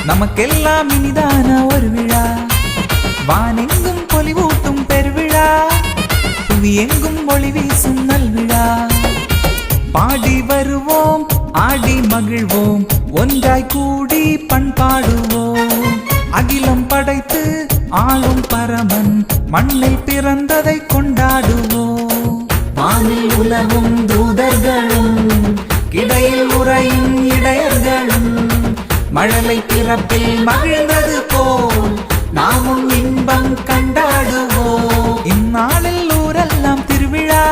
நமக்கெல்லாம் இனிதான ஒரு விழா, வானெங்கும் பொலிவூட்டும் பெருவிழா, புவி எங்கும் ஒளி வீசும் நல்விழா. பாடி வருவோம், ஆடி மகிழ்வோம், ஒன்றாய் கூடி பண்பாடுவோம். அகிலம் படைத்து ஆளும் பரமன் மண்ணில் பிறந்ததை கொண்டாடுவோம். வானில் உலகும் தூதர்களும் கிடையில் உறையும் இடையர்களும் மழலை பிறப்பில் மகிழ்ந்தது போல் நாமும் இன்பம் கண்டாடுவோம். இந்நாளில் ஊரெல்லாம் திருவிழா,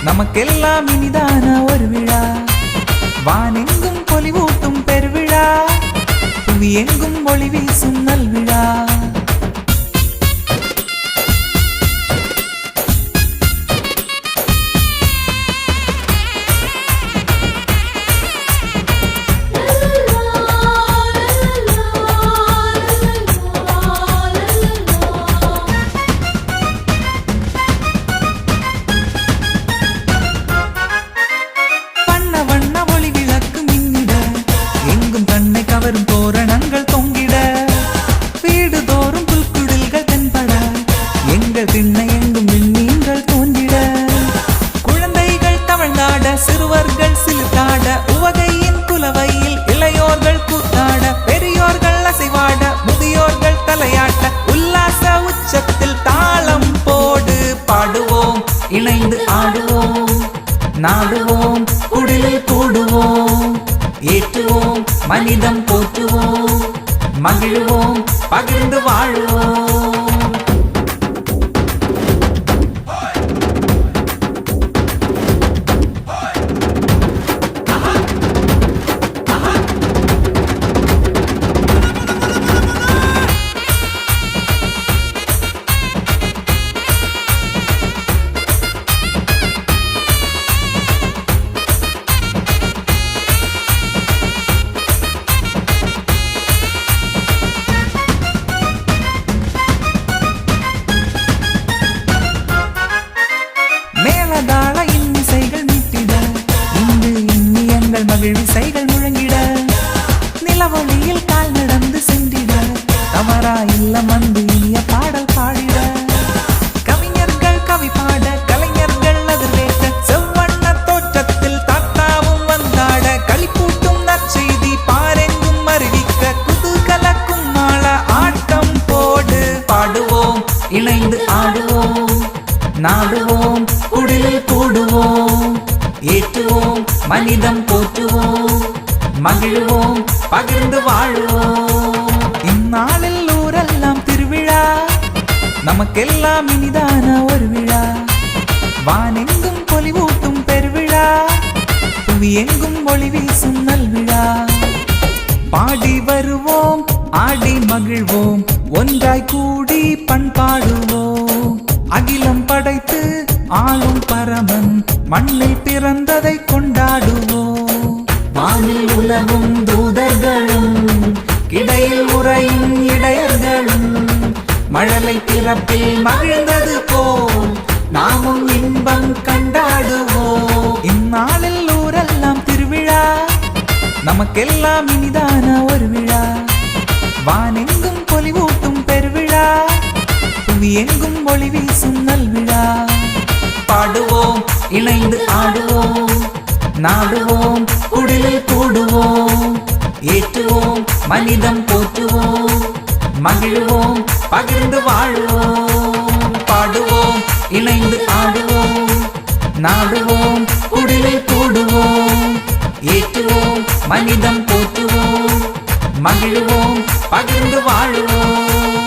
நமக்கெல்லாம் இனிதான ஒரு விழா, வானெங்கும் பொலிவூட்டும் பெருவிழா, புவி எங்கும் ஒளி வீசும் நல்விழா. தோரணங்கள் தொங்கிட, வீடுதோறும் புல்குடில்கள் தென்பட, எங்கள் திண்ணை எங்கும் விண்மீன்கள் தோன்றிட, குழந்தைகள் தவழ்ந்தாட, சிறுவர்கள் சிலுத்தாட, உவகையின் குலவையில் இளையோர்கள் கூத்தாட, பெரியோர்கள் அசைவாட, முதியோர்கள் தலையாட்ட, உல்லாச உச்சத்தில் தாளம் போடு பாடுவோம், இணைந்து ஆடுவோம், நாடுவோம், குடிலில் கூடுவோம், ஏற்றுவோம், மனிதம் போற்றுவோம், மகிழ்வோம், பகிர்ந்து வாழுவோம். மேலதாள இன்னிசைகள் மீட்டிட, இன்று இன்னியங்கள் மகிழ்விசைகள் முழங்கிட, நிலவொளியில் கால் நடந்து சென்றிட, தவறா இல்லம் வந்து இனிய பாடல் பாடிட, கவிஞர்கள் கவி பாட, கலைஞர்கள் அதிர்வேற்ற, செவ்வண்ண தோற்றத்தில் தாத்தாவும் வந்தாட, களிப்பூட்டும் நற்செய்தி பாரெங்கும் அறிவிக்க, குதூகலக்கும் மாள ஆட்டம் போடு பாடுவோம், இணைந்து ஆடுவோம், நாடுவோம், குடிலில் கூடுவோம், ஏற்றுவோம், மனிதம் போற்றுவோம், மகிழ்வோம், பகிர்ந்து வாழுவோம். இந்நாளில் ஊரெல்லாம் திருவிழா, நமக்கெல்லாம் இனிதான ஒரு விழா, வானெங்கும் பொலிவூட்டும் பெருவிழா, புவி எங்கும் ஒளி வீசும் நல்விழா. பாடி வருவோம், ஆடி மகிழ்வோம், ஒன்றாய் கூடி பண்பாடுவோம். அகிலம் படைத்து ஆளும் பரமன் மண்ணில் பிறந்ததை கொண்டாடுவோம். வானில் உலகும் தூதர்களும் கிடையில் உறையும் இடையர்களும் மழலை பிறப்பில் மகிழ்ந்தது போல் நாமும் இன்பம் கண்டாடுவோம். இந்நாளில் ஊரெல்லாம் திருவிழா, நமக்கெல்லாம் இனிதான ஒரு விழா, வானெங்கும் பொலிவூட்டும் பெருவிழா, புவி எங்கும் ஒளி வீசும் நல்விழா. பாடுவோம், இணைந்து ஆடுவோம், நாடுவோம், குடிலில் கூடுவோம், ஏற்றுவோம், மனிதம் போற்றுவோம், மகிழ்வோம், பகிர்ந்து வாழுவோம். பாடுவோம், இணைந்து ஆடுவோம், நாடுவோம், குடிலில் கூடுவோம், ஏற்றுவோம், மனிதம் போற்றுவோம், மகிழ்வோம், பகிர்ந்து வாழுவோம்.